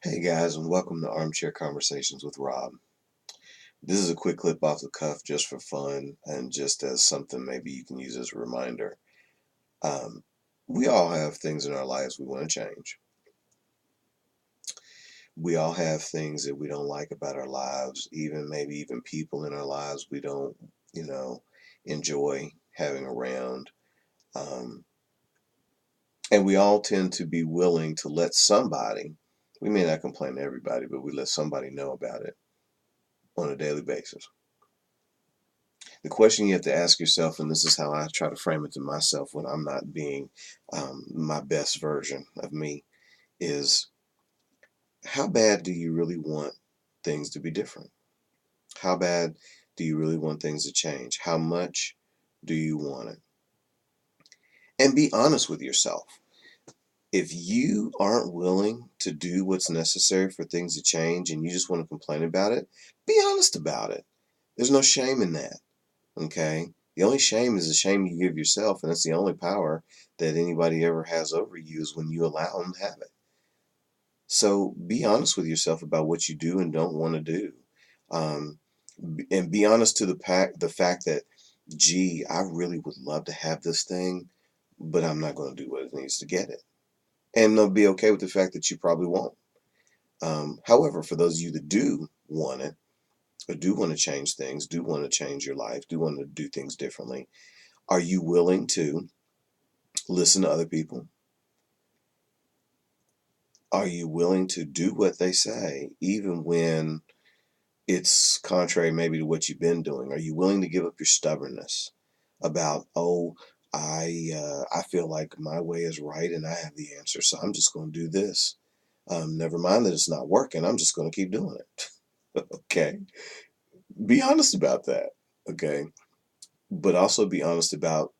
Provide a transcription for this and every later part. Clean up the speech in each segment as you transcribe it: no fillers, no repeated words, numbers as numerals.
Hey guys, and welcome to Armchair Conversations with Rob. This is a quick clip off the cuff just for fun and just as something maybe you can use as a reminder. Um, we all have things in our lives we want to change. We all have things that we don't like about our lives, maybe even people in our lives we don't, you know, enjoy having around. Um, and we all tend to be willing to let somebody, we may not complain to everybody, but we let somebody know about it on a daily basis. The question you have to ask yourself, and this is how I try to frame it to myself when I'm not being my best version of me, is how bad do you really want things to be different? How bad do you really want things to change? How much do you want it? And be honest with yourself. If you aren't willing to do what's necessary for things to change and you just want to complain about it, be honest about it. There's no shame in that. Okay? The only shame is the shame you give yourself, and it's the only power that anybody ever has over you is when you allow them to have it. So be honest with yourself about what you do and don't want to do. Um, and be honest to the fact that, gee, I really would love to have this thing, but I'm not going to do what it needs to get it. And they'll be okay with the fact that you probably won't. However, for those of you that do want it, or do want to change things, do want to change your life, do want to do things differently, are you willing to listen to other people? Are you willing to do what they say, even when it's contrary maybe to what you've been doing? Are you willing to give up your stubbornness about, oh, I feel like my way is right and I have the answer, so I'm just going to do this. Never mind that it's not working. I'm just going to keep doing it. Okay, be honest about that. Okay, but also be honest about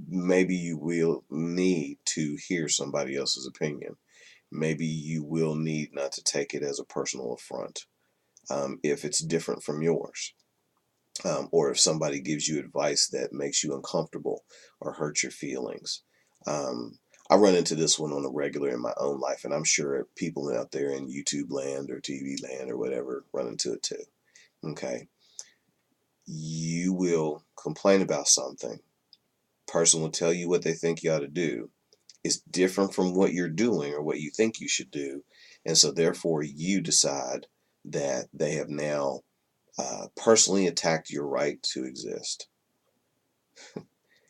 maybe you will need to hear somebody else's opinion. Maybe you will need not to take it as a personal affront if it's different from yours, or if somebody gives you advice that makes you uncomfortable or hurts your feelings. Um, I run into this one on a regular in my own life, and I'm sure people out there in YouTube land or TV land or whatever run into it too. Okay, you will complain about something. Person will tell you what they think you ought to do. It's different from what you're doing or what you think you should do. And so, therefore, you decide that they have now personally attacked your right to exist.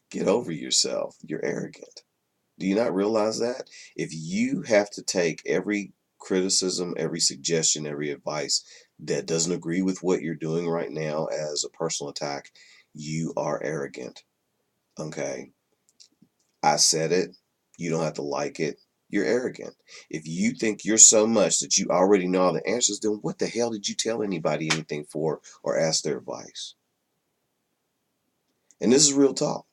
Get over yourself. You're arrogant. Do you not realize that? If you have to take every criticism, every suggestion, every advice that doesn't agree with what you're doing right now as a personal attack, you are arrogant. Okay? I said it. You don't have to like it. You're arrogant. If you think you're so much that you already know all the answers, then what the hell did you tell anybody anything for or ask their advice? And this is real talk.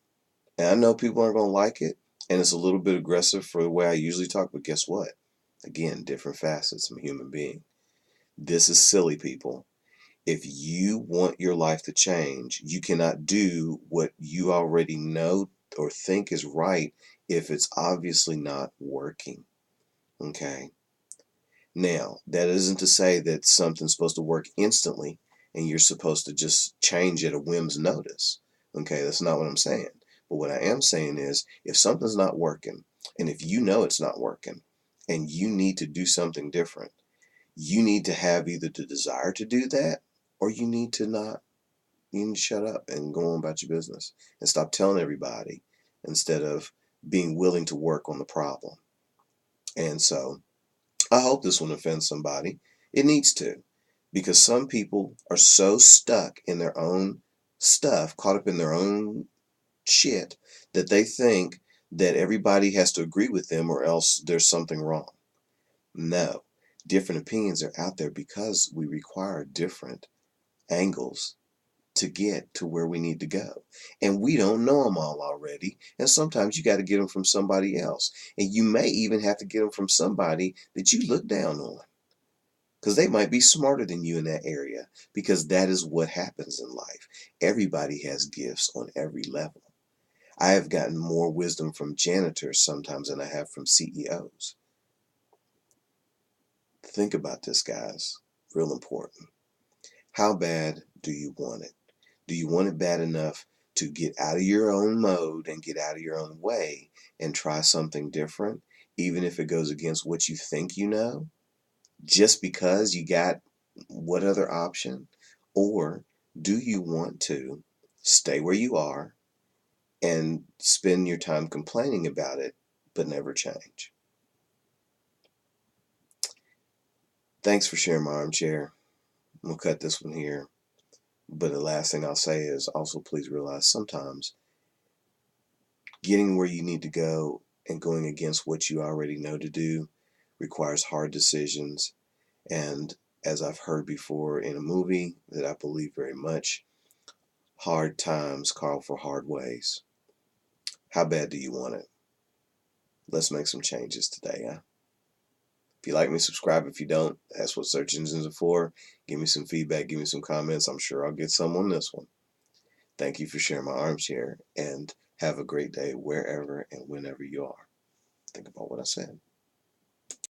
And I know people aren't going to like it. And it's a little bit aggressive for the way I usually talk. But guess what? Again, different facets. I'm a human being. This is silly, people. If you want your life to change, you cannot do what you already know or think is right if it's obviously not working. Okay. Now, that isn't to say that something's supposed to work instantly and you're supposed to just change at a whim's notice. Okay, that's not what I'm saying. But what I am saying is if something's not working, and if you know it's not working, and you need to do something different, you need to have either the desire to do that or you need to not. You need to shut up and go on about your business and stop telling everybody instead of being willing to work on the problem. And so, I hope this one offends somebody. It needs to, because some people are so stuck in their own stuff, caught up in their own shit, that they think that everybody has to agree with them or else there's something wrong. No, different opinions are out there because we require different angles to get to where we need to go. And we don't know them all already. And sometimes you got to get them from somebody else. And you may even have to get them from somebody that you look down on, because they might be smarter than you in that area, because that is what happens in life. Everybody has gifts on every level. I have gotten more wisdom from janitors sometimes than I have from CEOs. Think about this, guys. Real important. How bad do you want it? Do you want it bad enough to get out of your own mode and get out of your own way and try something different, even if it goes against what you think you know, just because you got what other option? Or do you want to stay where you are and spend your time complaining about it but never change? Thanks for sharing my armchair. We'll cut this one here. But the last thing I'll say is also please realize sometimes getting where you need to go and going against what you already know to do requires hard decisions. And as I've heard before in a movie that I believe very much, hard times call for hard ways. How bad do you want it? Let's make some changes today, huh? If you like me, subscribe. If you don't, that's what search engines are for. Give me some feedback, give me some comments. I'm sure I'll get some on this one. Thank you for sharing my armchair, and have a great day wherever and whenever you are. Think about what I said.